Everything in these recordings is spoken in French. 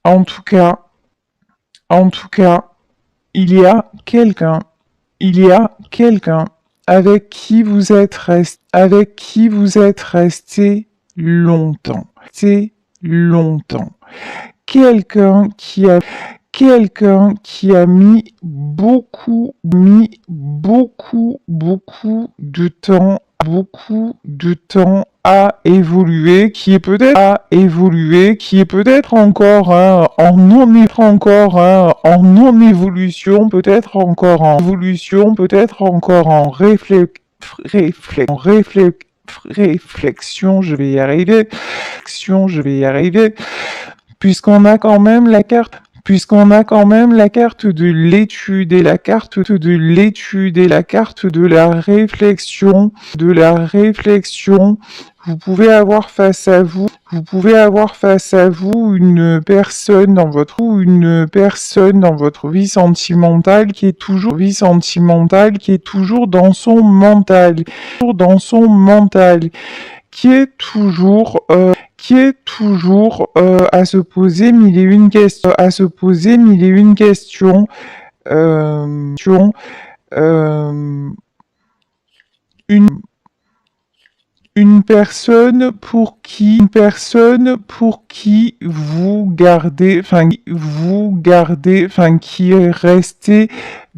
En tout cas, en tout cas, il y a quelqu'un avec qui avec qui vous êtes resté longtemps, c'est longtemps. Quelqu'un qui a quelqu'un qui a mis beaucoup de temps à évoluer, qui est peut-être encore en non-évolution, peut-être encore en réflexion, je vais y arriver, puisqu'on a quand même la carte de l'étude et la carte de l'étude et la carte de la réflexion, vous pouvez avoir face à vous une personne dans votre vie sentimentale qui est toujours dans son mental, qui est toujours à se poser mille et une questions, euh, une une personne pour qui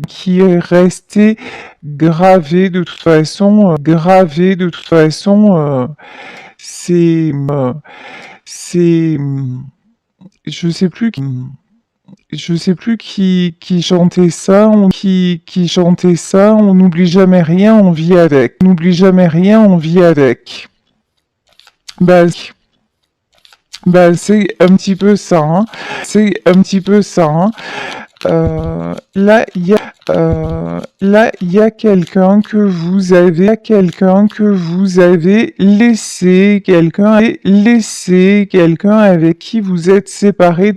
qui est resté gravé de toute façon, c'est, c'est, je sais plus qui chantait ça, qui chantait ça, on n'oublie jamais rien, on vit avec. Bah, c'est un petit peu ça, hein. Là, il y a quelqu'un que vous avez, quelqu'un avec qui vous êtes séparés,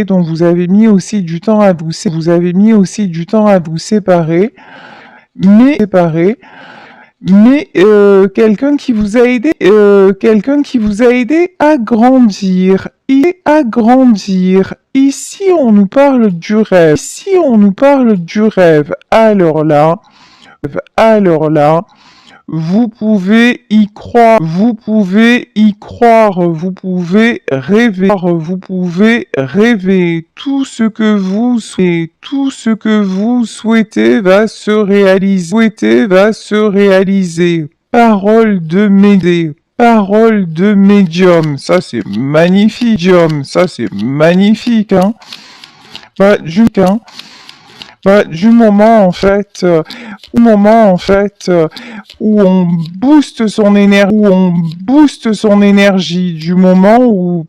dont vous avez mis aussi du temps à vous séparer, mais quelqu'un qui vous a aidé, à grandir, Ici, on nous parle du rêve. Alors là, vous pouvez y croire, vous pouvez rêver. Tout ce que vous souhaitez va se réaliser. Parole de médium. Ça, c'est magnifique. Hein. Du moment en fait où on booste son énergie, du moment où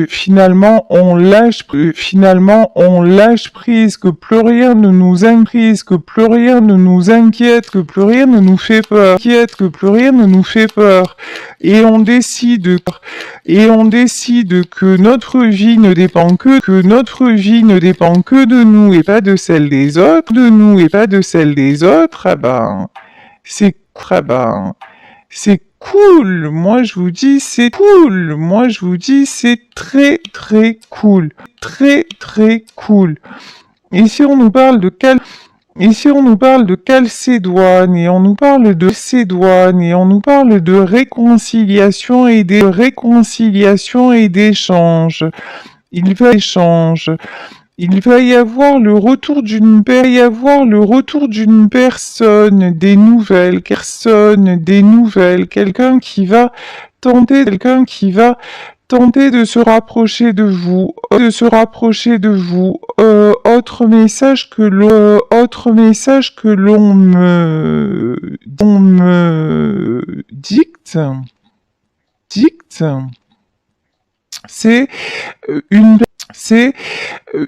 finalement on lâche prise, que plus rien ne nous inquiète, que plus rien ne nous fait peur, et on décide que notre vie ne dépend que de nous et pas de celle des autres, c'est cool. Moi, je vous dis, c'est cool. C'est très, très cool. Ici, on nous parle de Calcédoine, et on nous parle de réconciliation et d'échange. Il va y avoir le retour d'une personne, des nouvelles, quelqu'un qui va tenter de se rapprocher de vous, autre message que l'on me dicte, c'est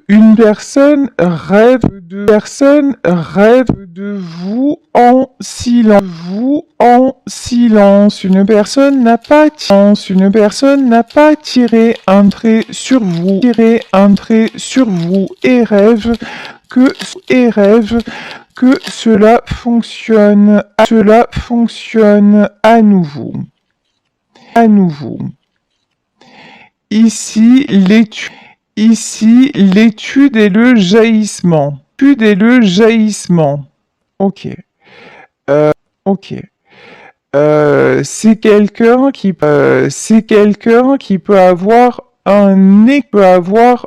une personne rêve de vous en silence. Une personne n'a pas tiré un trait sur vous, et rêve que cela fonctionne à nouveau. Ici, l'étude et le jaillissement. L'étude et le jaillissement. Ok. Ok. C'est quelqu'un qui peut avoir un éclair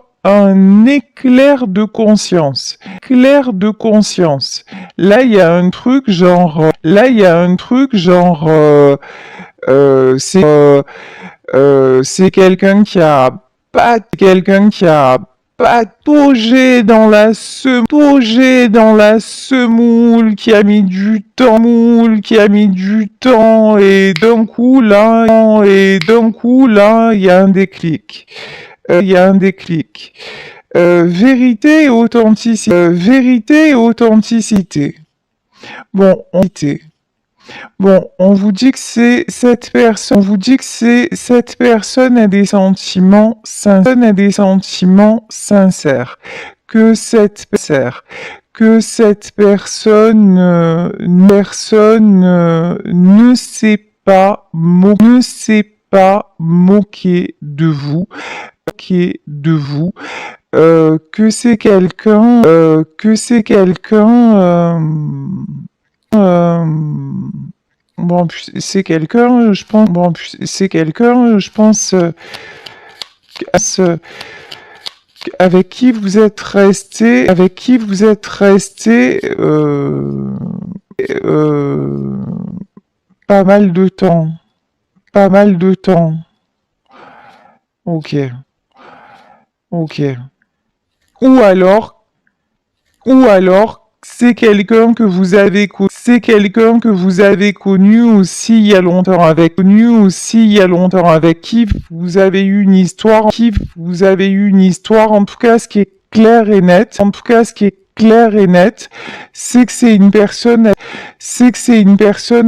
de conscience. Éclair de conscience. Là, il y a un truc genre, c'est quelqu'un qui a pataugé dans la semoule, qui a mis du temps, et d'un coup là, il y a un déclic. Vérité et authenticité. Bon, on vous dit que cette personne a des sentiments sincères, que cette personne ne s'est pas moquer de vous, que c'est quelqu'un, bon, c'est quelqu'un, je pense, avec qui vous êtes resté, pas mal de temps. Ok. Ou alors, c'est quelqu'un que vous avez connu aussi il y a longtemps, avec qui vous avez eu une histoire, en tout cas, ce qui est clair et net, c'est que c'est une personne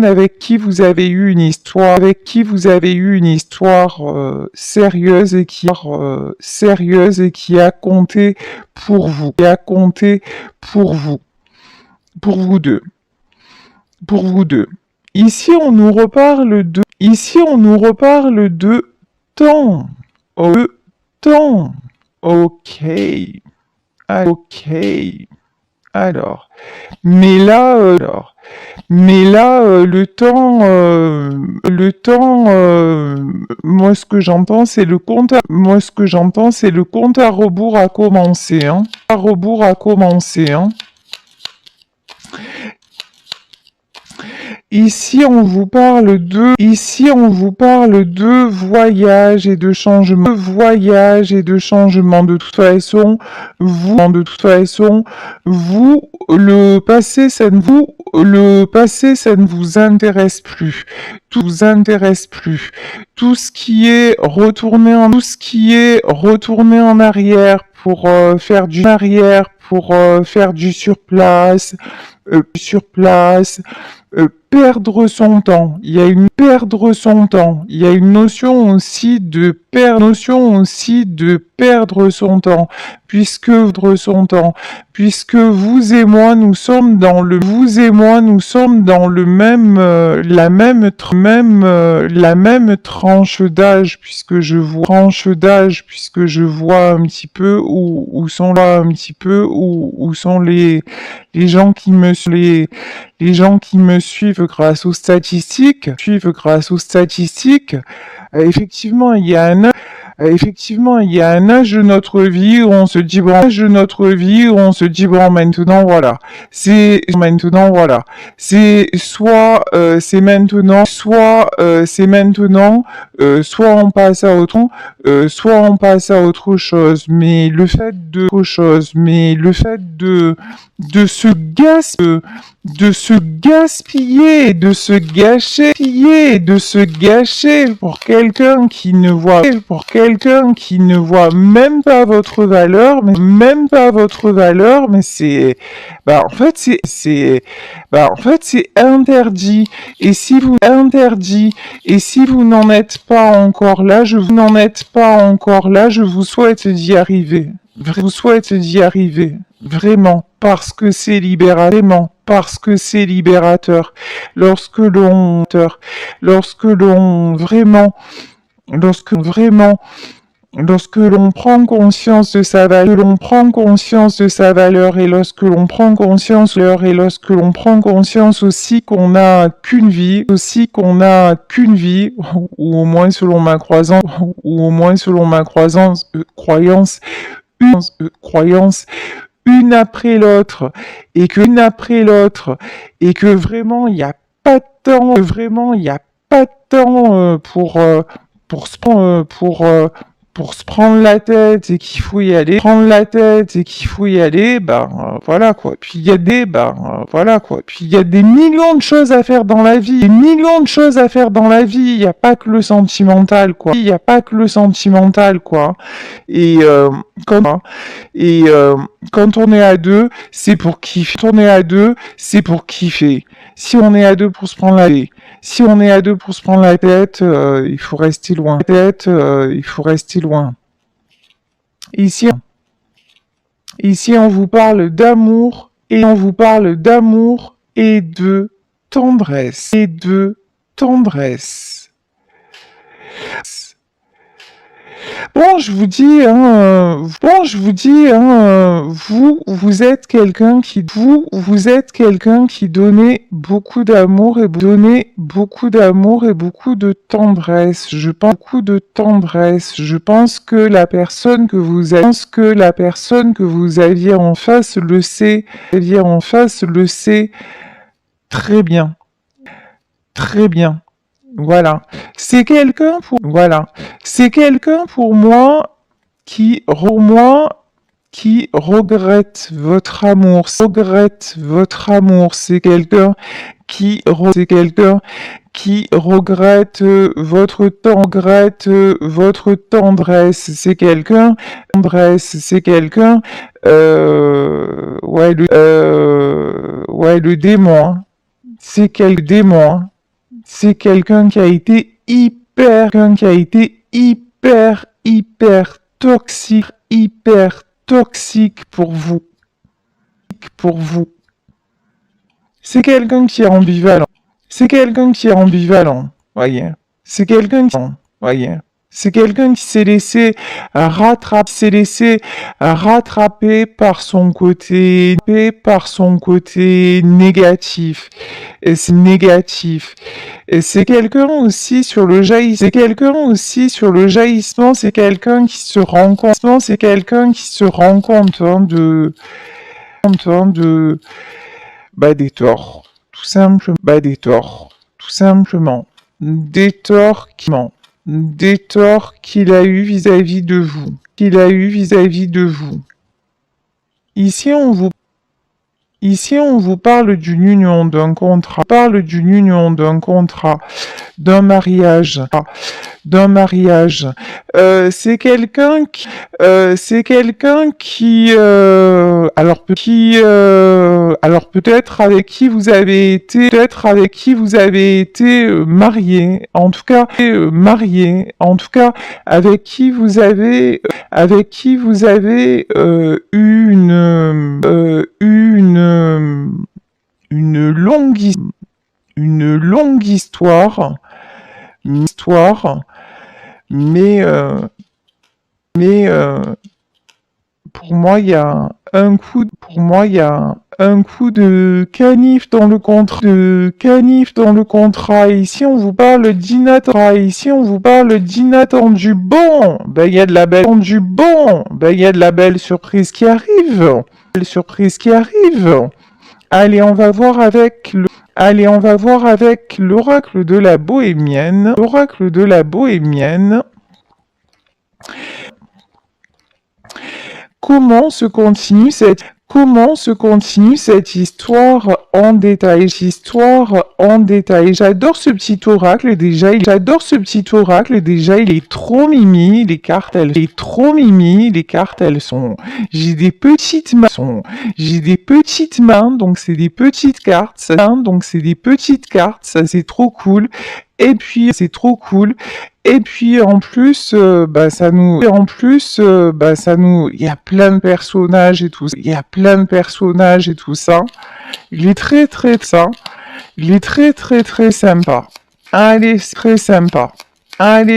avec qui vous avez eu une histoire, sérieuse et qui a compté pour vous, pour vous deux. Ici, on nous reparle de temps. Ok. Alors. Mais là, le temps, moi ce que j'entends, c'est le compte à rebours à commencer, hein. Ici, on vous parle de voyage et de changement. De toute façon, vous, le passé, ça ne vous intéresse plus. Tout ce qui est retourné en arrière pour faire du surplace, perdre son temps. Il y a une notion aussi de perdre son temps, puisque vous et moi nous sommes dans le même la même tranche d'âge, puisque je vois un petit peu où sont les gens qui me suivent grâce aux statistiques. Effectivement, il y a un âge de notre vie où on se dit bon, maintenant voilà. C'est soit c'est maintenant, soit on passe à autre chose. Mais le fait de se gaspiller, de se gâcher pour quelqu'un qui ne voit même pas votre valeur, mais c'est, en fait c'est interdit. Et si vous n'en êtes pas encore là, je vous souhaite d'y arriver. Vraiment, parce que c'est libérateur. Lorsque l'on vraiment Lorsque l'on prend conscience de sa valeur, l'on prend conscience de sa valeur et lorsque l'on prend conscience aussi qu'on n'a qu'une vie, ou au moins selon ma croyance, une après l'autre, et que vraiment il n'y a pas de temps, pour se prendre la tête et qu'il faut y aller, voilà quoi. Puis il y a des millions de choses à faire dans la vie, il n'y a pas que le sentimental quoi. Et quand on est à deux, c'est pour kiffer. Si on est à deux pour se prendre la tête, il faut rester loin. Ici, on vous parle d'amour et de tendresse. Bon, je vous dis, vous êtes quelqu'un qui donnait beaucoup d'amour et beaucoup de tendresse. Je pense que la personne que vous aviez en face le sait, très bien. Voilà. C'est quelqu'un pour moi qui regrette votre amour. C'est quelqu'un qui regrette votre tendresse. C'est quelqu'un, le démon. Hein. C'est quel démon. Hein. C'est quelqu'un qui a été hyper toxique pour vous. C'est quelqu'un qui est ambivalent. Voyez. C'est quelqu'un qui s'est laissé rattraper par son côté négatif. Et c'est négatif. Et c'est quelqu'un aussi sur le jaillissement, c'est quelqu'un qui se rend compte des torts, tout simplement, des torts qu'il a eu vis-à-vis de vous. Ici, on vous parle d'une union, d'un contrat, d'un mariage. C'est quelqu'un qui, alors peut-être avec qui vous avez été marié, en tout cas avec qui vous avez eu une longue histoire, mais pour moi il y a un coup de canif dans le contrat. Ici on vous parle d'inattendu. Bon, il y a de la belle surprise qui arrive. Allez, on va voir avec l'oracle de la bohémienne. Comment se continue cette histoire en détail? J'adore ce petit oracle déjà. Il est trop mimi. Les cartes, elles sont. J'ai des petites mains, donc c'est des petites cartes. Ça, c'est trop cool. Et puis en plus, il y a plein de personnages et tout ça. Il est très sympa. Allez,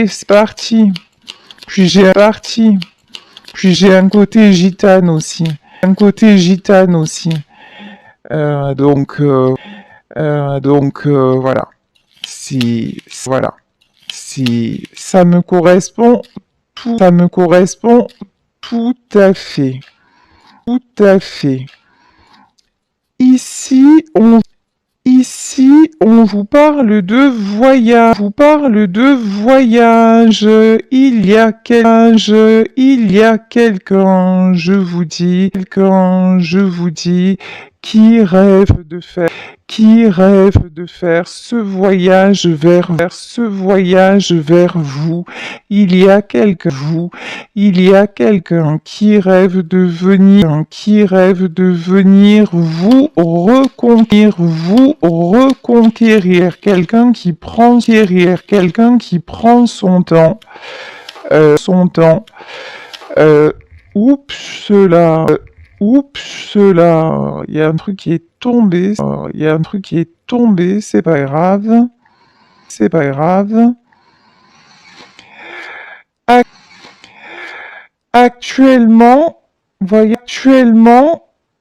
c'est parti. Puis j'ai un parti. Puis j'ai un côté gitane aussi. Un côté gitane aussi. Voilà. Voilà. Si ça me correspond tout à fait. Tout à fait. Ici, on vous parle de voyage. Il y a quelqu'un, je vous dis, qui rêve de faire ce voyage vers vous. Il y a quelqu'un qui rêve de venir vous reconquérir, quelqu'un qui prend son temps, oups là, il y a un truc qui est tombé, c'est pas grave. Actuellement,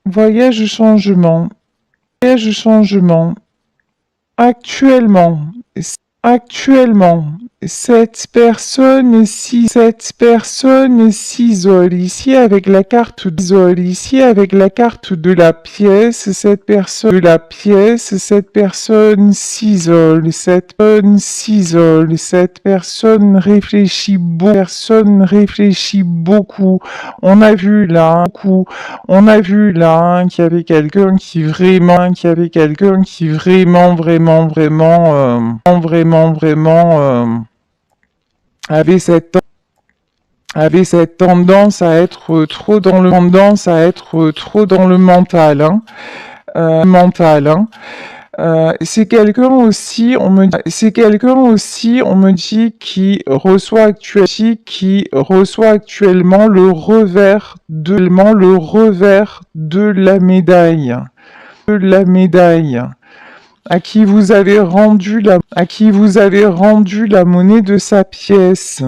voyage changement. Actuellement, cette personne s'isole ici avec la carte de la pièce. Cette personne s'isole. Cette personne réfléchit beaucoup. On a vu là qu'il y avait quelqu'un qui vraiment avait cette tendance à être trop dans le mental, c'est quelqu'un aussi, on me dit, qui reçoit actuellement le revers de la médaille. À qui vous avez rendu la monnaie de sa pièce.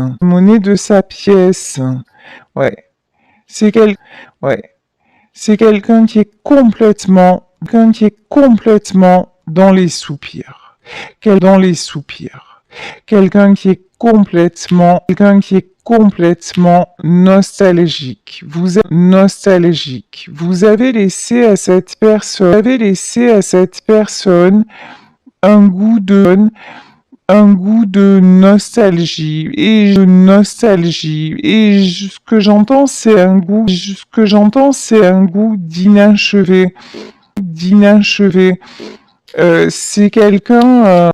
Ouais. C'est quelqu'un qui est complètement dans les soupirs. Quelqu'un qui est complètement nostalgique. Vous êtes nostalgique. Vous avez laissé à cette personne un goût de nostalgie. Et ce que j'entends, c'est un goût d'inachevé. C'est quelqu'un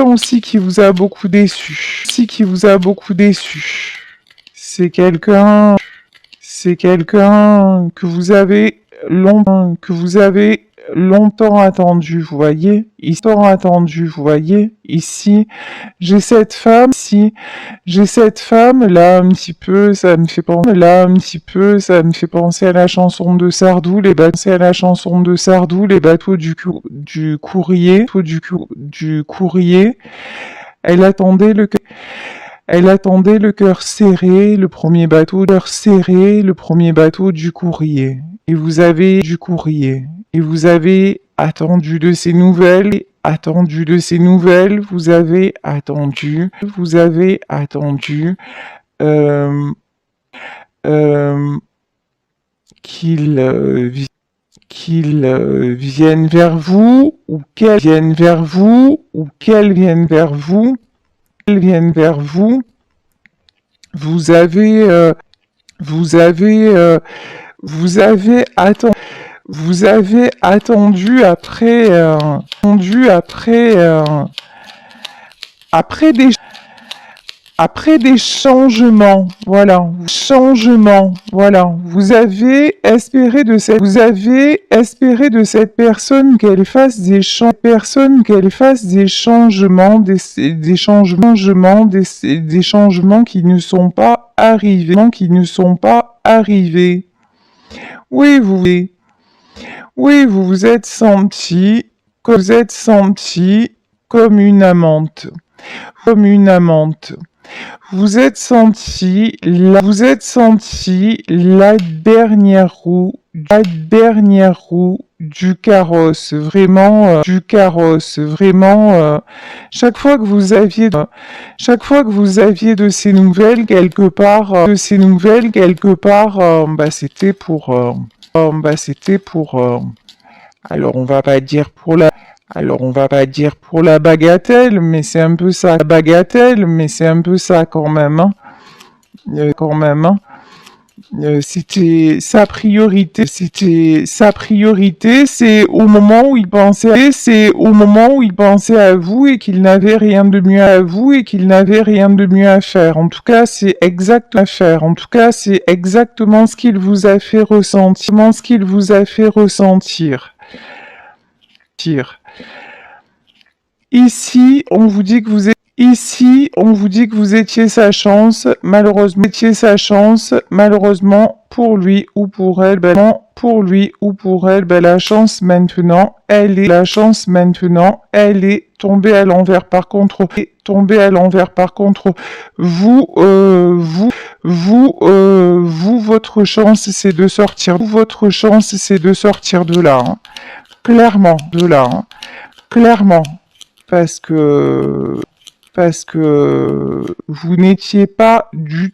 aussi qui vous a beaucoup déçu. C'est quelqu'un que vous avez longtemps attendu, vous voyez. Ici, j'ai cette femme, là, un petit peu, ça me fait penser à la chanson de Sardou, les bateaux du courrier, Elle attendait le cœur serré, le premier bateau du courrier. Et vous avez attendu de ses nouvelles, vous avez attendu, qu'il vienne vers vous, ou qu'elle vienne vers vous. Vous avez attendu après des changements, voilà. Vous avez espéré de cette personne qu'elle fasse des changements, des changements qui ne sont pas arrivés. Oui, vous vous êtes senti comme une amante, comme une amante. Vous êtes senti la dernière roue du carrosse, vraiment chaque fois que vous aviez de ces nouvelles quelque part c'était pour alors on va pas dire pour la bagatelle, mais c'est un peu ça, quand même, hein. Quand même, hein. C'était sa priorité, c'est au moment où il pensait à vous et qu'il n'avait rien de mieux à faire. En tout cas, c'est exactement ce qu'il vous a fait ressentir. Ici, on vous dit que vous étiez sa chance, malheureusement, pour lui ou pour elle, la chance maintenant, elle est tombée à l'envers. Par contre, votre chance, c'est de sortir. De là, hein. Clairement, clairement. Parce que vous n'étiez pas du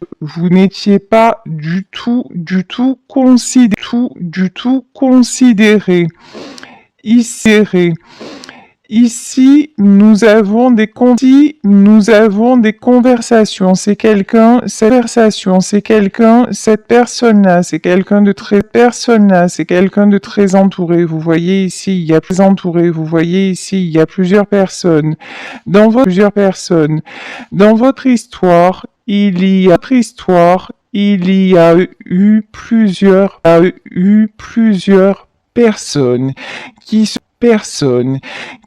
tout considéré. Ici, nous avons des conversations. Cette personne-là, c'est quelqu'un de très entouré. Vous voyez ici, il y a plusieurs personnes. Dans votre histoire, il y a eu plusieurs personnes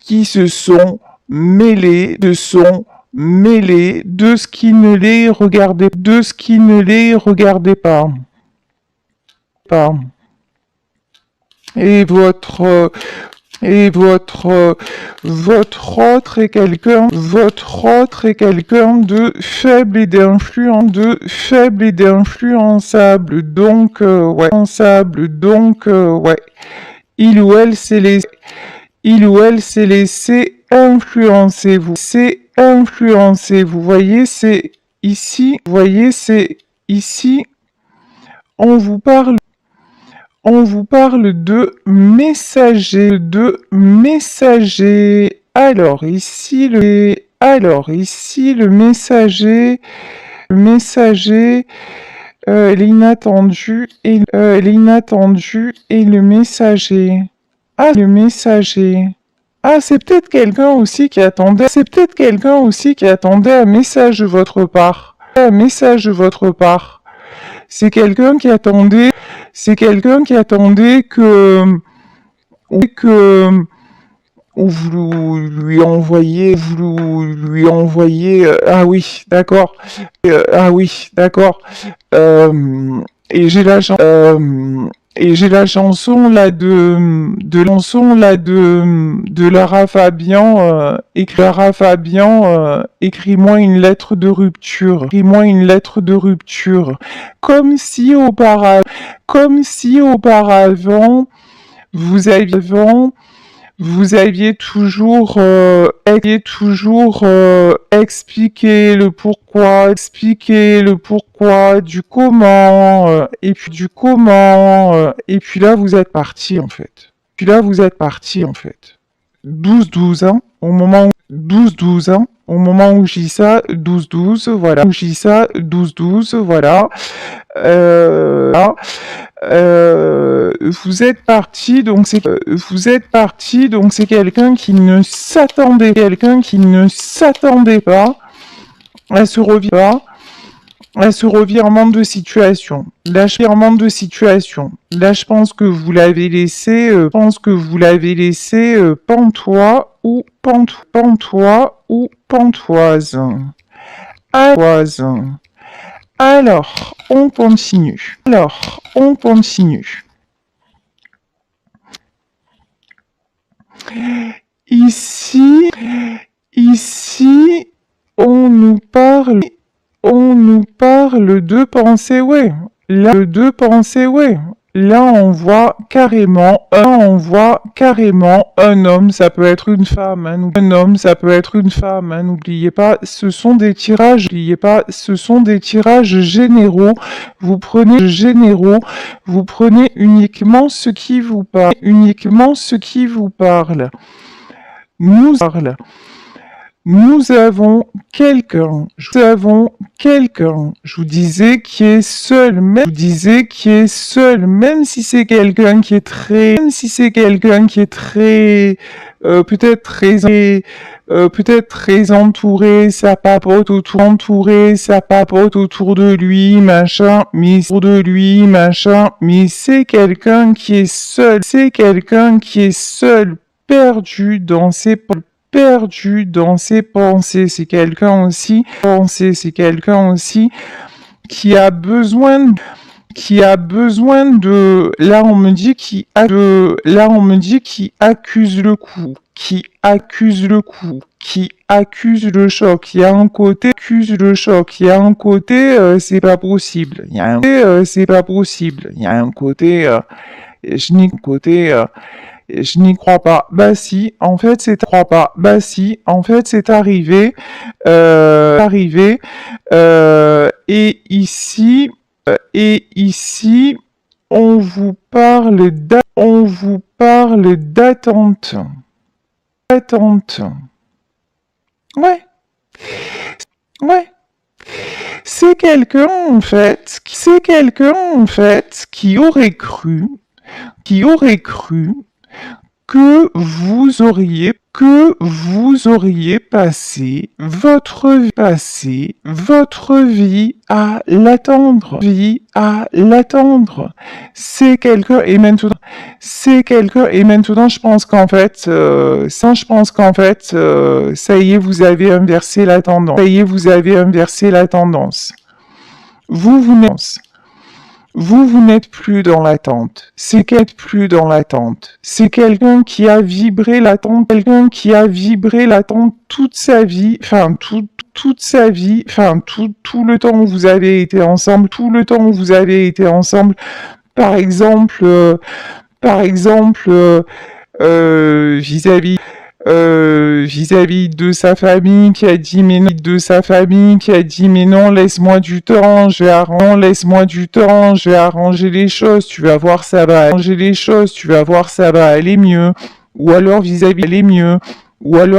qui se sont mêlées de ce qui ne les regardait pas. Et votre autre est quelqu'un de faible et d'influençable. Donc, ouais. Il ou elle s'est laissé influencer. Vous voyez, c'est ici. On vous parle de messager. Alors ici le messager, l'inattendu et le messager. Ah, c'est peut-être quelqu'un aussi qui attendait un message de votre part. C'est quelqu'un qui attendait que vous lui envoyez, ah oui, d'accord. Et j'ai la chanson là de Lara Fabian, écris-moi une lettre de rupture. Comme si auparavant, vous aviez toujours expliqué le pourquoi, du comment, et puis là vous êtes parti en fait. 12-12 ans, au moment où je dis ça, 12-12, voilà. Vous êtes parti, donc c'est quelqu'un qui ne s'attendait pas à ce revirement de situation. Là, je pense que vous l'avez laissé, pantois ou pantoise. Alors, on continue. Ici, parle de pensée, ouais. Là, de pensée, ouais. Là, on voit carrément un homme, ça peut être une femme, hein, un homme, ça peut être une femme, hein, n'oubliez pas, ce sont des tirages généraux, vous prenez uniquement ce qui vous parle, Nous avons quelqu'un, je vous disais, qui est seul, même si c'est quelqu'un qui est très, peut-être très entouré, ça papote autour de lui, machin, mais c'est quelqu'un qui est seul, perdu dans ses pensées, c'est quelqu'un aussi qui a besoin de, là on me dit qui accuse le coup, qui accuse le choc, il y a un côté c'est pas possible, il y a un côté je n'y crois pas. Bah si, en fait c'est arrivé. Et ici, on vous parle d'attente. Ouais. C'est quelqu'un en fait qui aurait cru que vous auriez passé votre vie à l'attendre. C'est quelqu'un et maintenant je pense qu'en fait ça y est, vous avez inversé la tendance. Vous n'êtes plus dans l'attente. C'est quelqu'un qui a vibré l'attente, toute sa vie, tout le temps où vous avez été ensemble, par exemple, vis-à-vis de sa famille qui a dit mais non, laisse-moi du temps, je vais arranger les choses, tu vas voir ça va aller mieux, ou alors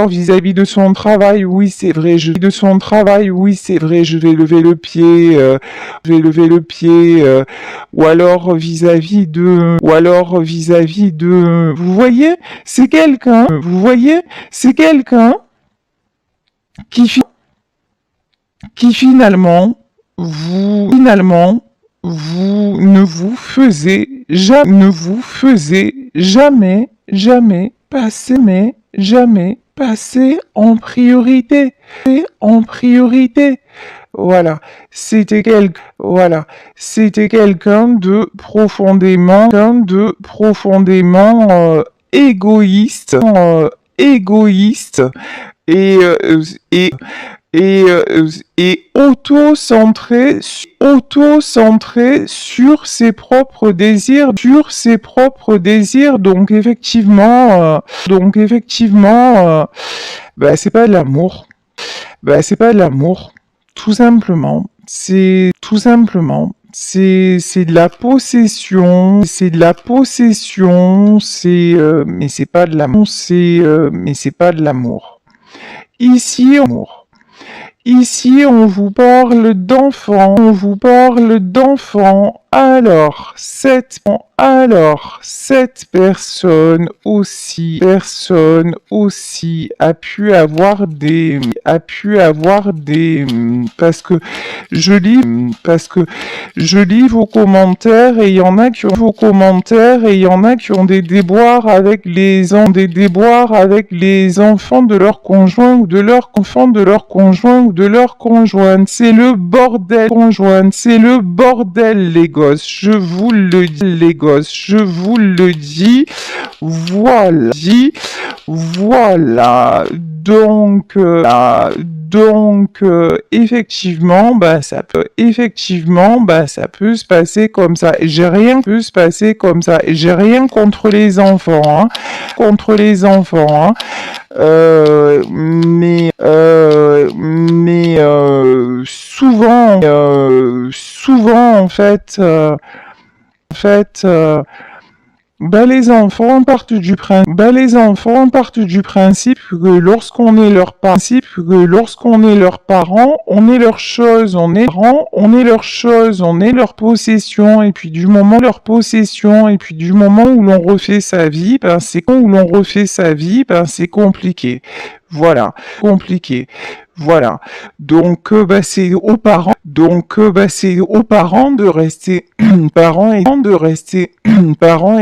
vis-à-vis de son travail, oui c'est vrai, je vais lever le pied, ou alors vis-à-vis de, vous voyez, c'est quelqu'un qui finalement, vous ne vous faisiez jamais passer en priorité. Voilà, c'était quelqu'un de profondément égoïste, et auto-centré sur ses propres désirs, donc effectivement, c'est pas de l'amour, tout simplement, c'est de la possession, mais c'est pas de l'amour, Ici, on vous parle d'enfants, alors cette personne aussi a pu avoir des, parce que je lis vos commentaires et il y en a qui ont des déboires avec les enfants de leur conjoint ou de leur conjointe. C'est le bordel, les gosses. Je vous le dis. Voilà. Donc, Donc, effectivement, ça peut se passer comme ça. J'ai rien contre les enfants, hein, mais souvent en fait, les enfants partent du principe que lorsqu'on est leur parent, on est leurs choses, on est leur possession, et puis du moment où l'on refait sa vie, c'est compliqué. Voilà. Donc, c'est aux parents, de rester parents et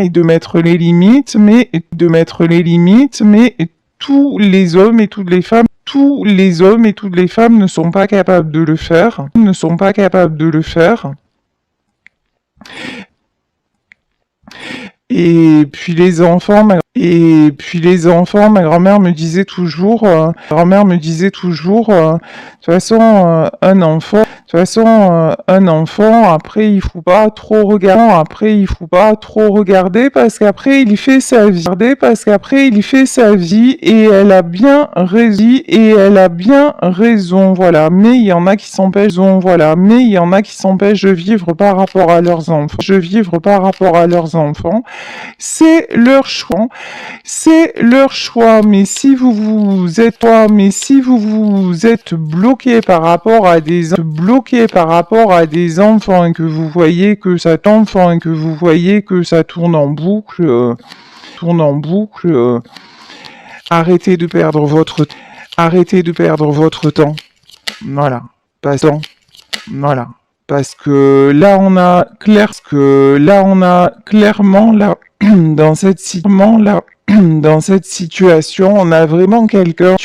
de mettre les limites, mais tous les hommes et toutes les femmes ne sont pas capables de le faire. Et puis les enfants, ma grand-mère me disait toujours, de toute façon, un enfant, après il faut pas trop regarder parce qu'après il fait sa vie, et elle a bien raison, voilà. Mais il y en a qui s'empêchent, de vivre par rapport à leurs enfants. C'est leur choix, mais si vous vous êtes bloqué par rapport à des enfants, et que vous voyez que ça tourne en boucle, arrêtez de perdre votre temps. Voilà. Parce que là on a clairement dans cette situation, on a vraiment quelqu'un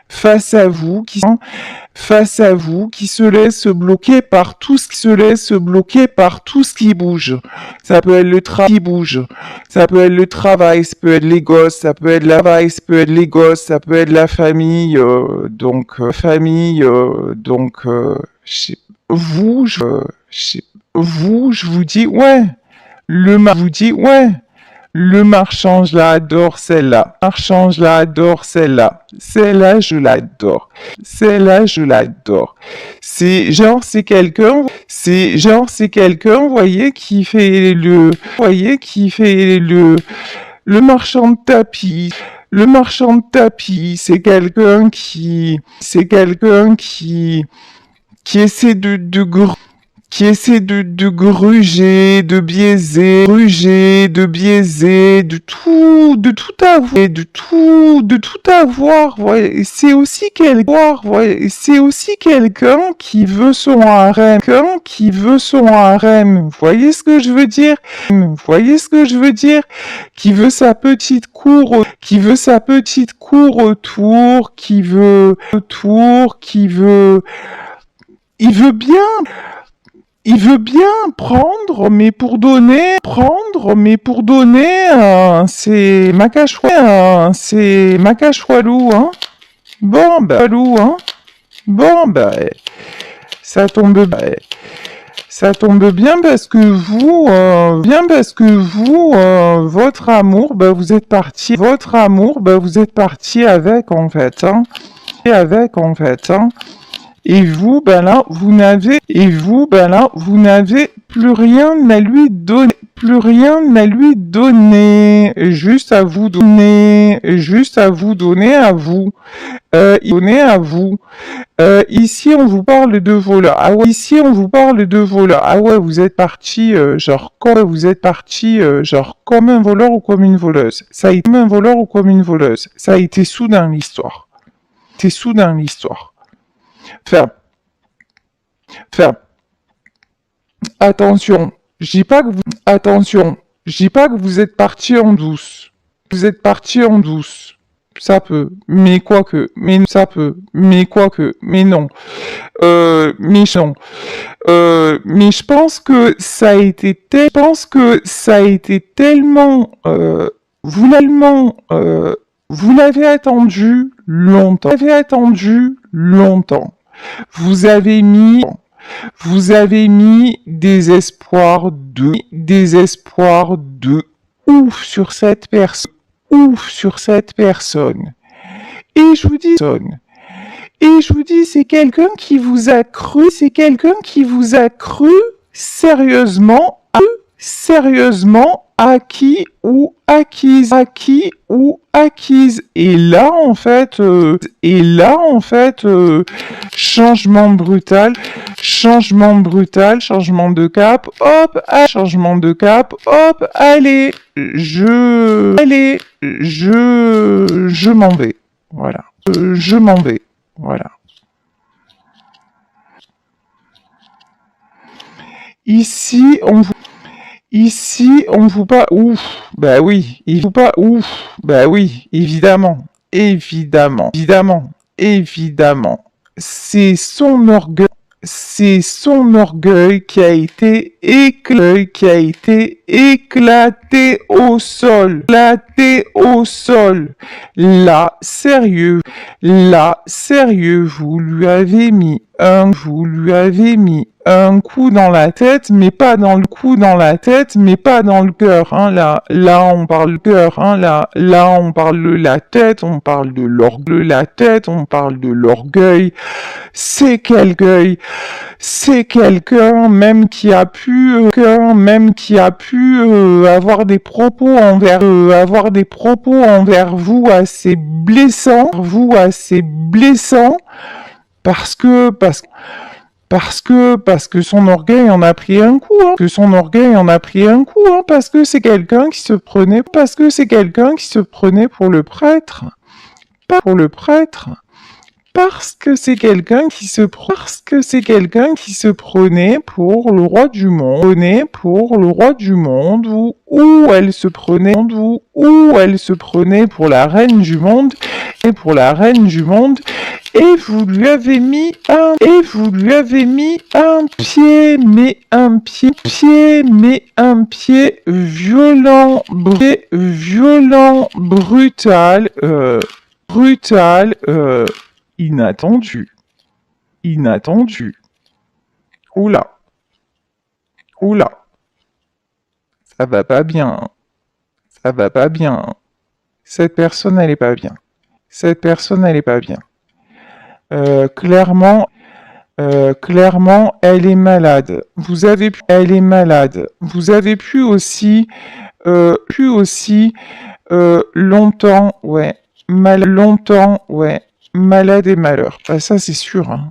face à vous qui se laisse bloquer par tout ce qui bouge. Ça peut être le travail, ça peut être les gosses, ça peut être la famille, je vous dis, ouais, le marchand, je l'adore, celle-là. Celle-là, je l'adore. C'est quelqu'un, vous voyez, qui fait le marchand de tapis. Le marchand de tapis, c'est quelqu'un qui essaie de gruger, de biaiser, de tout avoir. Ouais. C'est aussi quelqu'un qui veut son harem, Vous voyez ce que je veux dire? Qui veut sa petite cour autour, il veut bien prendre, mais pour donner, c'est Macachoilou, hein. Bon, ça tombe bien parce que vous, votre amour, vous êtes parti avec, en fait, hein. Et vous, vous n'avez plus rien à lui donner, juste à vous donner à vous. Ici, on vous parle de voleur. Ah ouais, vous êtes parti, comme un voleur ou comme une voleuse. Ça a été soudain l'histoire. Ferme. Attention, je dis pas que vous êtes parti en douce. Ça peut, mais quoique, mais non. Mais je pense que ça a été tellement, Vous l'avez attendu longtemps. Vous l'avez attendu longtemps. Vous avez mis désespoir de ouf sur cette personne. Et je vous dis, c'est quelqu'un qui vous a cru, sérieusement acquis ou acquise. Et là, en fait, changement brutal, changement de cap, hop, allez, je m'en vais. Voilà. Je m'en vais. Voilà. Ici, on vous pas ouf. Bah oui, il vous pas ouf. Bah oui, évidemment. C'est son orgueil qui a été éclaté au sol. Là, sérieux, vous lui avez mis un coup dans la tête, mais pas dans le cœur, hein. Là, on parle de cœur, hein. Là, on parle de la tête, on parle de l'orgueil. C'est quelqu'un même qui a pu avoir des propos envers vous assez blessants, parce que son orgueil en a pris un coup, hein. Parce que c'est quelqu'un qui se prenait pour le prêtre. Parce que c'est quelqu'un qui se prenait pour le roi du monde, ou elle se prenait pour la reine du monde, et vous lui avez mis un pied violent, brutal, inattendu. Oula. Ça va pas bien. Cette personne, elle est pas bien. Clairement, elle est malade. Vous avez pu aussi, longtemps, ouais. Malade et malheur. Bah, ça, c'est sûr, hein.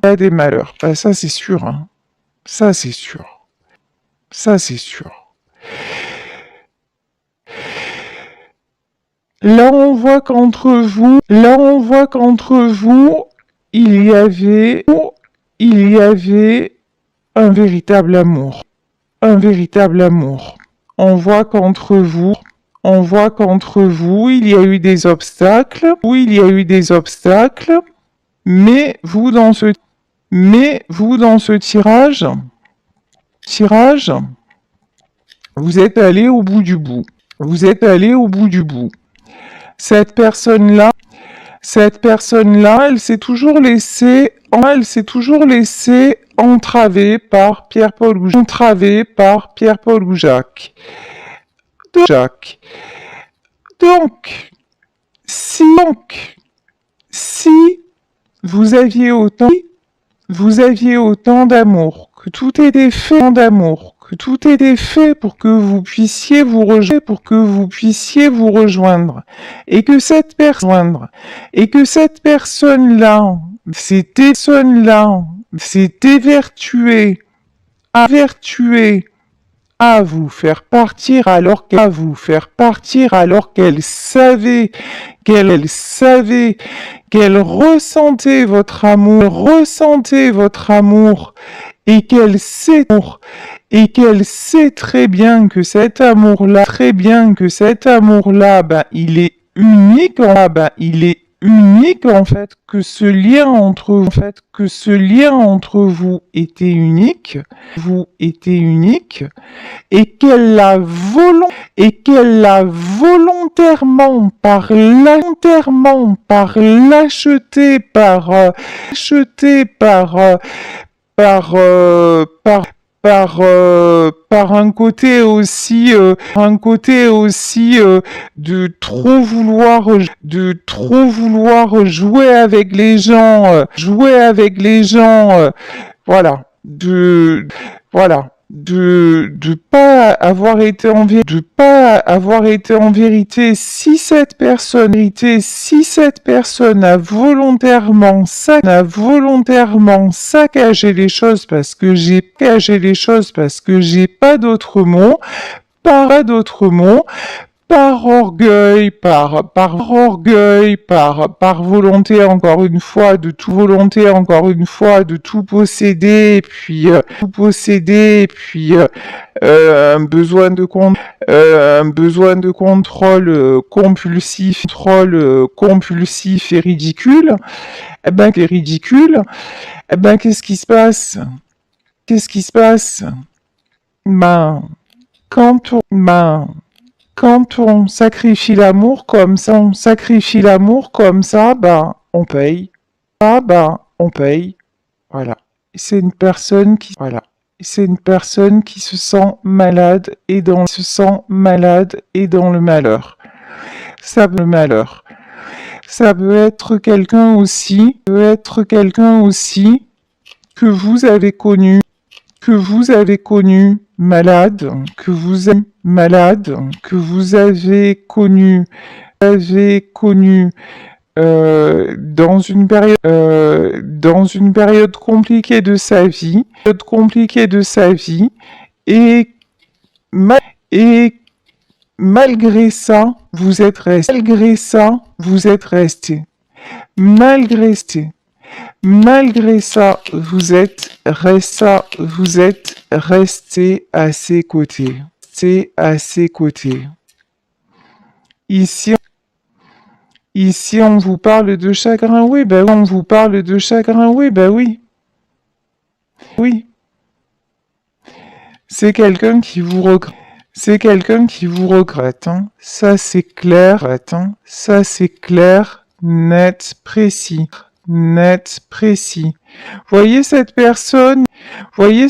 Ça, c'est sûr. Là, on voit qu'entre vous, il y avait un véritable amour. On voit qu'entre vous, il y a eu des obstacles, mais vous, dans ce tirage, vous êtes allé au bout du bout. Cette personne-là, elle s'est toujours laissée entraver par Pierre-Paul ou Jacques. Donc, si vous aviez autant d'amour, que tout était fait pour que vous puissiez vous rejoindre, et que cette personne-là s'était vertuée à vous faire partir alors qu'elle savait qu'elle ressentait votre amour, et qu'elle sait très bien que cet amour-là, il est unique unique en fait, que ce lien entre vous, en fait, que ce lien entre vous était unique, et qu'elle l'a volontairement par lâcheté, par un côté aussi de trop vouloir voilà, de pas avoir été en vérité, si cette personne a volontairement saccagé les choses parce que j'ai pas d'autres mots, par orgueil, par volonté encore une fois de tout posséder, et puis un besoin de contrôle compulsif et ridicule. Eh ben, qu'est-ce qui se passe? Ben, quand on sacrifie l'amour comme ça, ben, on paye. On paye. Voilà. C'est une personne qui se sent malade et dans le malheur. Ça peut être quelqu'un aussi, que vous avez connu, malade, que vous avez connu, dans une période compliquée de sa vie, et, malgré ça, vous êtes resté. Malgré ça, vous êtes resté à ses côtés. Ici, on vous parle de chagrin, oui, oui. Oui. C'est quelqu'un qui vous regrette, hein. Ça, c'est clair, net, précis. Voyez cette personne, ouais,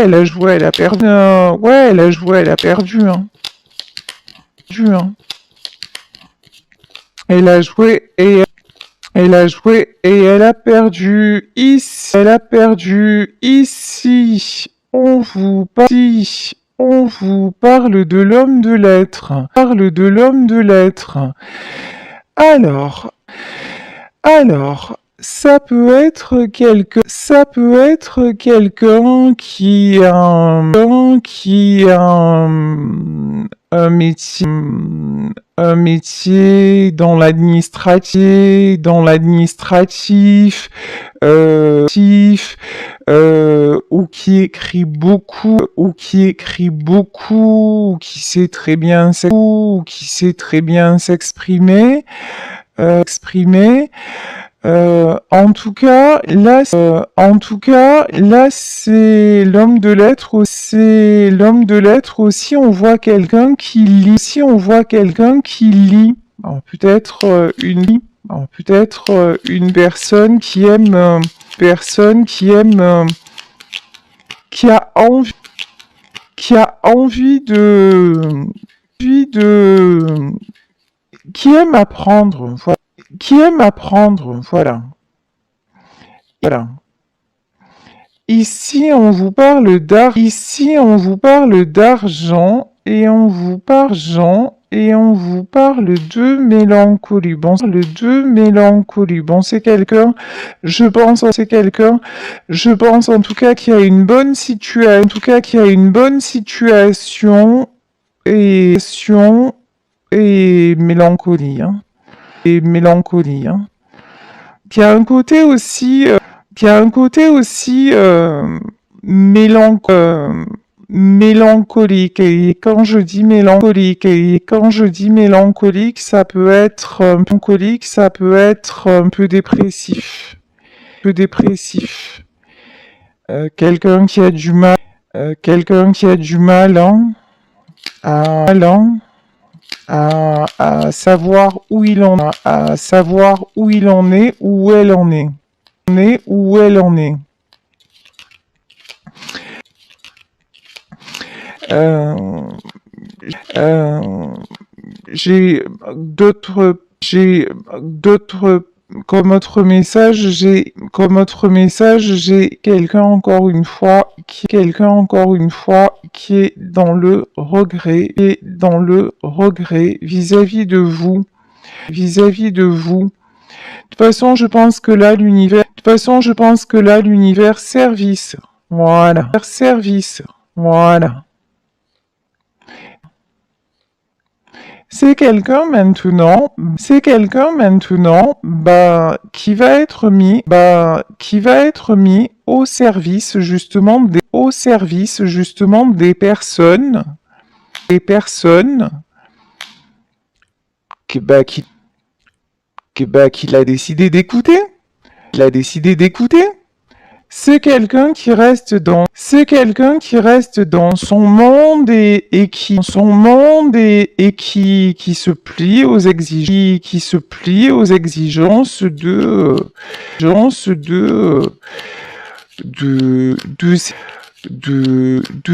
elle a joué, elle a perdu, hein. Elle a joué et elle a perdu. Ici. On vous parle de l'homme de lettres. Alors, ça peut être quelqu'un qui a un métier dans l'administratif, ou qui écrit beaucoup, ou qui sait très bien s'exprimer. En tout cas, là, c'est l'homme de lettres aussi. On voit quelqu'un qui lit. Alors, peut-être une personne qui aime, qui a envie de, qui aime apprendre. Voilà. Ici, on vous parle d'argent et on vous parle de mélancolie. Bon, c'est quelqu'un, je pense en tout cas qu'il y a une bonne situation, et mélancolie, hein. Qui a un côté aussi, mélancolique. Et quand je dis mélancolique, ça peut être un peu dépressif. Quelqu'un qui a du mal, hein, à savoir où il en est, où elle en est. J'ai d'autres comme autre message, j'ai quelqu'un encore une fois qui est dans le regret vis-à-vis de vous. De toute façon, je pense que là l'univers service. Voilà. C'est quelqu'un maintenant, qui va être mis au service justement des personnes, qu'il a décidé d'écouter. C'est quelqu'un qui reste dans son monde et qui se plie aux exigences de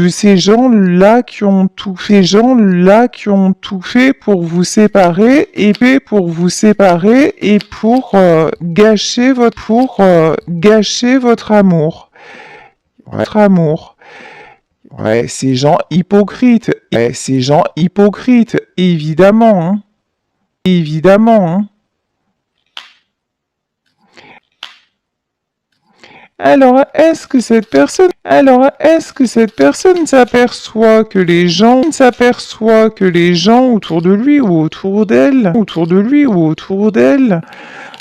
ces gens-là qui ont tout fait pour vous séparer et pour gâcher votre amour. Ouais, ces gens hypocrites, évidemment, hein. Alors, est-ce que cette personne s'aperçoit que les gens autour de lui ou autour d'elle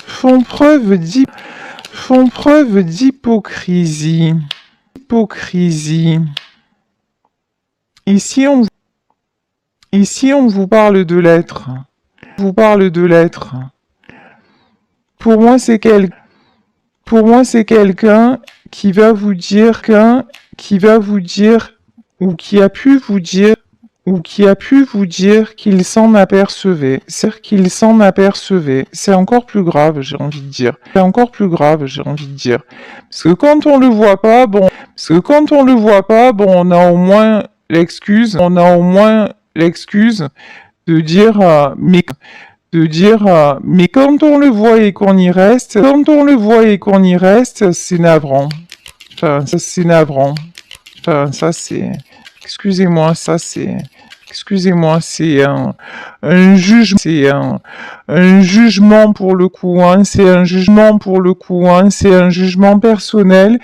font preuve d'hypocrisie. Ici, on vous parle de l'être. Pour moi, c'est quelqu'un qui va vous dire ou qui a pu vous dire qu'il s'en apercevait. C'est encore plus grave, j'ai envie de dire. Parce que quand on le voit pas, on a au moins l'excuse de dire mais quand on le voit et qu'on y reste, c'est navrant. Enfin, ça c'est navrant. Enfin, ça c'est excusez-moi, c'est un jugement pour le coup, hein, c'est un jugement personnel,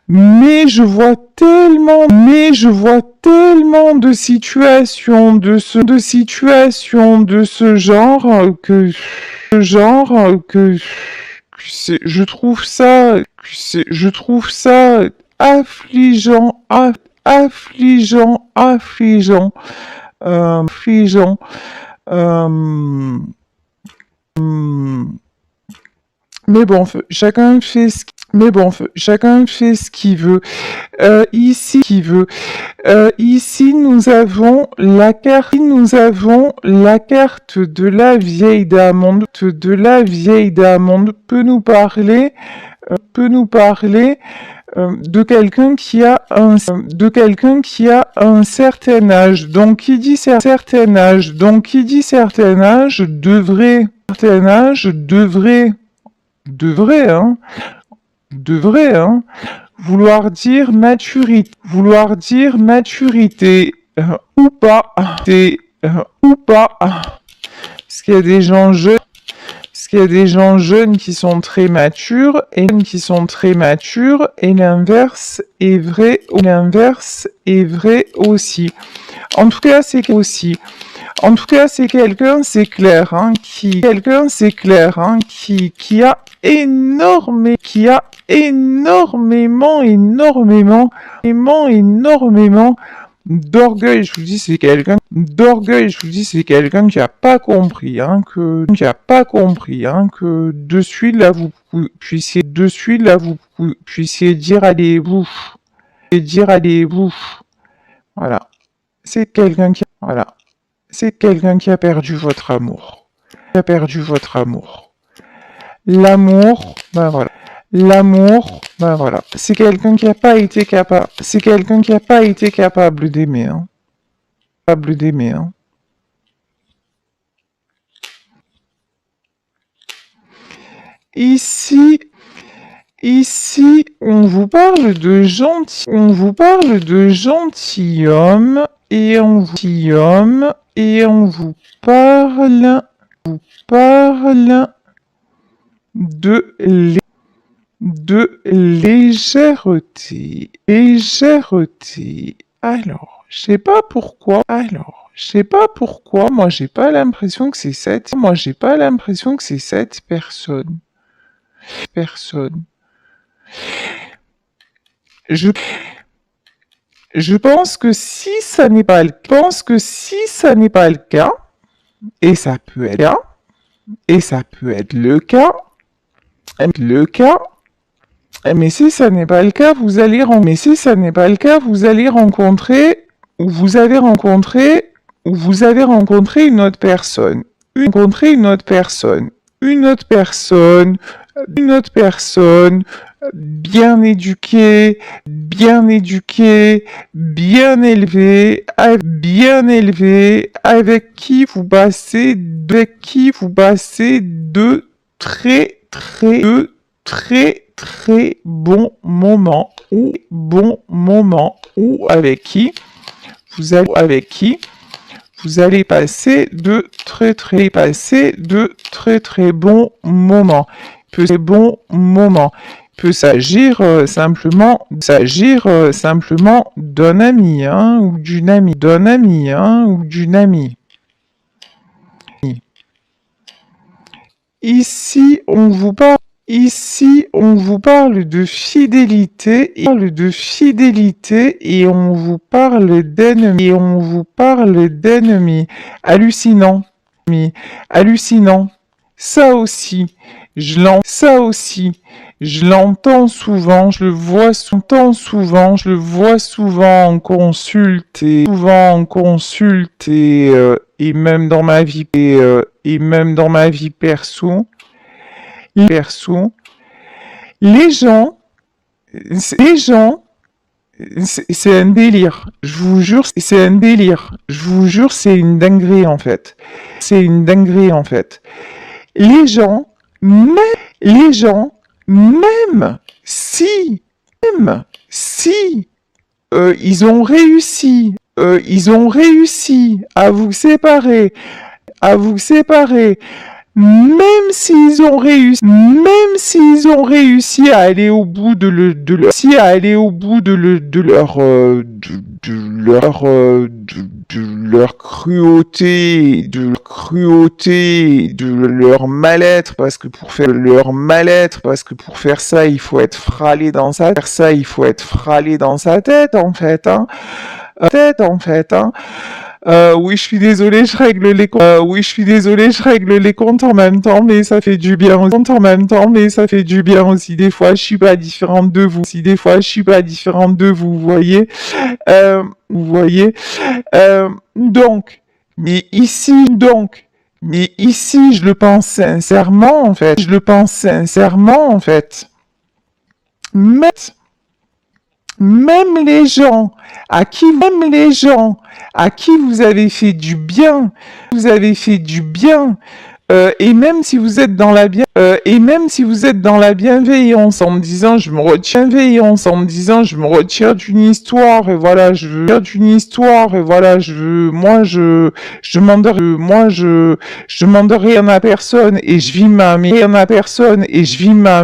mais je vois tellement de situations de ce genre que je trouve ça affligeant, affligeant. Mais bon, chacun fait ce qu'il veut. Ici, nous avons la carte de la vieille dame. On peut nous parler de quelqu'un qui a un certain âge. Donc, qui dit certain âge devrait, vouloir dire maturité, ou pas, parce qu'il y a des gens jeunes, Il y a des gens jeunes qui sont très matures et l'inverse est vrai, aussi. En tout cas, c'est quelqu'un, c'est clair, qui a énormément d'orgueil. Je vous dis, c'est quelqu'un qui a pas compris, que de suite là vous puissiez dire allez-vous, Voilà. C'est quelqu'un qui a perdu votre amour. L'amour, ben voilà. C'est quelqu'un qui n'a pas été capable d'aimer, Ici, on vous parle de gentilhomme et on vous parle de légèreté. Alors, je sais pas pourquoi, moi j'ai pas l'impression que c'est cette personne. Je pense que si ça n'est pas le cas, et ça peut être le cas, mais si ça n'est pas le cas, vous allez rencontrer, ou vous avez rencontré une autre personne. Une autre personne bien éduquée, bien élevée, avec qui vous passez de très bons moments, ou avec qui vous allez passer de très bons moments. Peut s'agir simplement d'un ami, ou d'une amie, Ici, on vous parle de fidélité et on vous parle d'ennemis. Hallucinant. Ça aussi, je l'entends souvent, je le vois souvent en consulte et même dans ma vie perso. Les gens, c'est un délire. Je vous jure, c'est une dinguerie en fait. Les gens, même si ils ont réussi à vous séparer, même s'ils ont réussi à aller au bout de leur cruauté, de leur mal-être, parce que pour faire ça, il faut être fralé dans sa tête, en fait, oui, je suis désolée, je règle les comptes en même temps, mais ça fait du bien aussi. Des fois, je suis pas différente de vous. Vous voyez. Donc, mais ici, je le pense sincèrement, en fait. Même les gens à qui vous avez fait du bien, Et même si vous êtes dans la bienveillance en me disant je me retire d'une histoire et voilà je demande rien à personne et je vis ma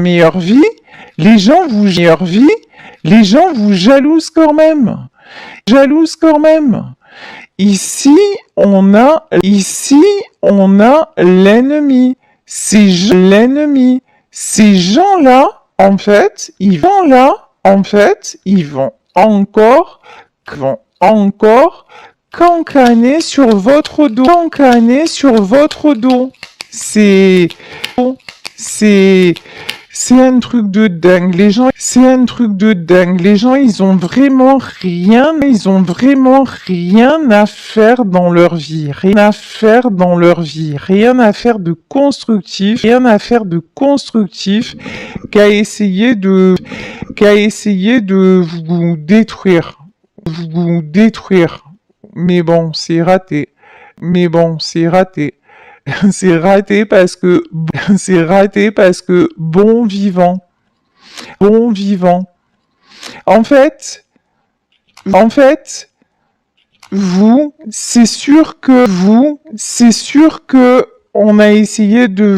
meilleure vie, les gens vous jalousent quand même. Ici, on a l'ennemi. L'ennemi. Ces gens-là, en fait, ils vont encore cancaner sur votre dos. C'est un truc de dingue. Les gens, ils ont vraiment rien à faire dans leur vie. Rien à faire de constructif. Qu'à essayer de vous détruire. Mais bon, c'est raté. C'est raté parce que bon vivant. En fait, c'est sûr que on a essayé de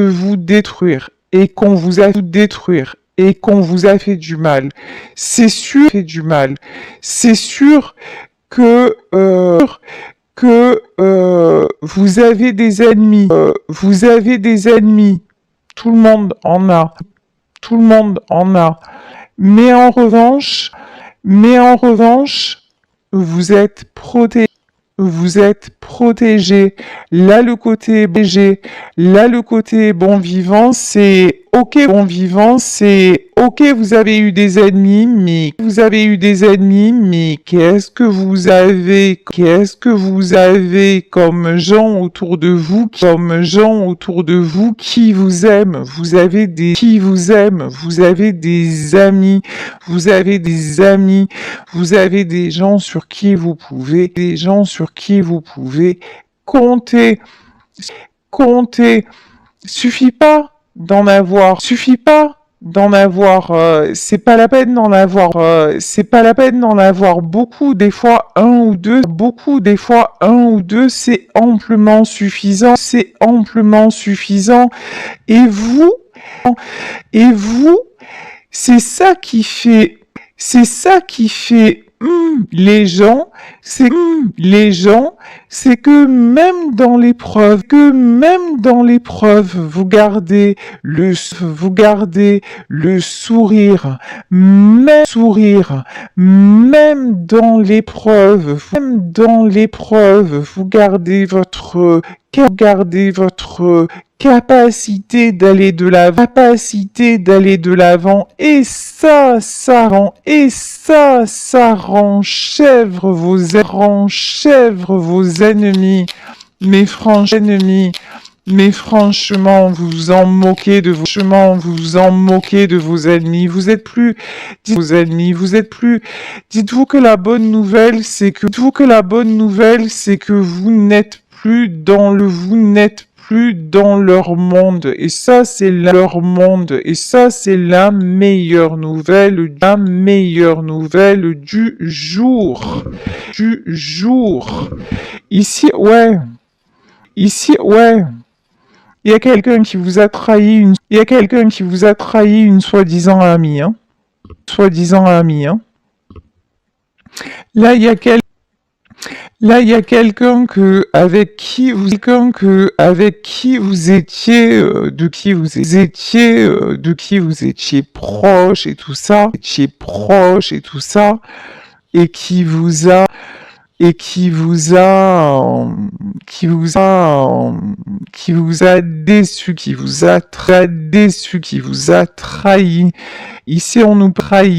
vous détruire et qu'on vous a fait du mal. C'est sûr que vous avez des ennemis. Tout le monde en a. Mais en revanche, vous êtes protégé. Là, le côté bon vivant, c'est ok. Vous avez eu des ennemis, mais qu'est-ce que vous avez comme gens autour de vous qui vous aiment. Vous avez des amis, vous avez des gens sur qui vous pouvez compter. Suffit pas d'en avoir. C'est pas la peine d'en avoir beaucoup. Des fois un ou deux, c'est amplement suffisant. Et vous, c'est ça qui fait les gens, c'est que même dans l'épreuve, vous gardez le sourire, même dans l'épreuve, vous gardez votre capacité d'aller de l'avant, et ça rend chèvre vos ennemis. Mais franchement, vous vous en moquez de vos ennemis. Vous êtes plus, dites-vous que la bonne nouvelle, c'est que vous n'êtes plus dans leur monde, et ça c'est la meilleure nouvelle du jour. Ici, il y a quelqu'un qui vous a trahi une soi-disant amie, Là, il y a quelqu'un avec qui vous étiez, de qui vous étiez proche et tout ça, et qui vous a déçu, qui vous a trahi. Ici, on nous parle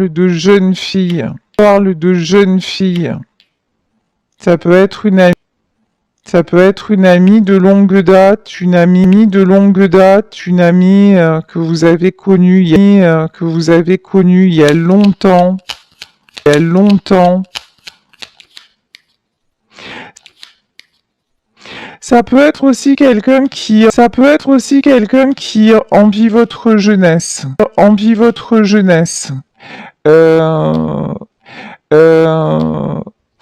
de jeunes filles. Ça peut être une amie de longue date, que vous avez connue il y a longtemps. Ça peut être aussi quelqu'un qui envie votre jeunesse. Envie votre jeunesse. Euh,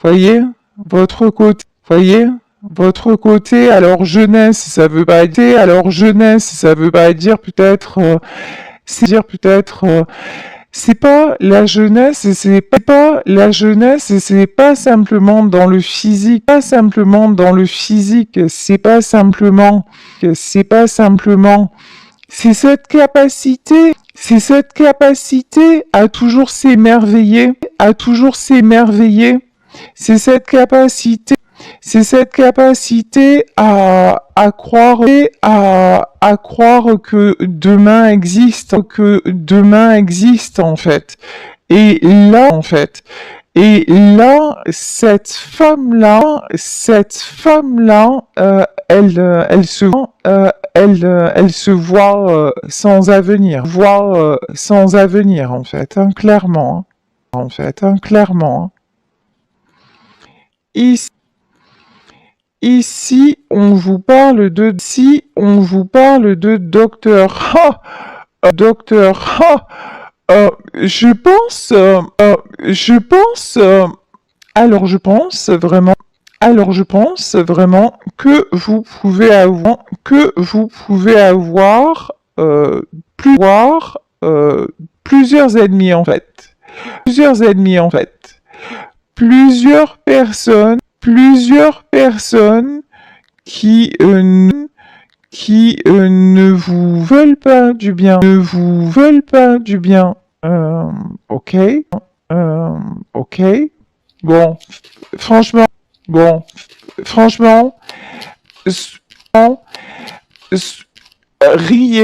voyez, voyez, votre côté, alors jeunesse, ça veut pas dire peut-être, c'est pas la jeunesse, et c'est pas simplement dans le physique, c'est cette capacité à toujours s'émerveiller, c'est cette capacité à croire que demain existe en fait. Et là, cette femme-là, elle se voit sans avenir, en fait, hein, clairement, hein. Ici, on vous parle de docteur. Docteur. Je pense, je pense vraiment que vous pouvez avoir, plusieurs ennemis en fait. Plusieurs personnes qui ne vous veulent pas du bien, ok, ok. Bon, franchement, franchement, riez,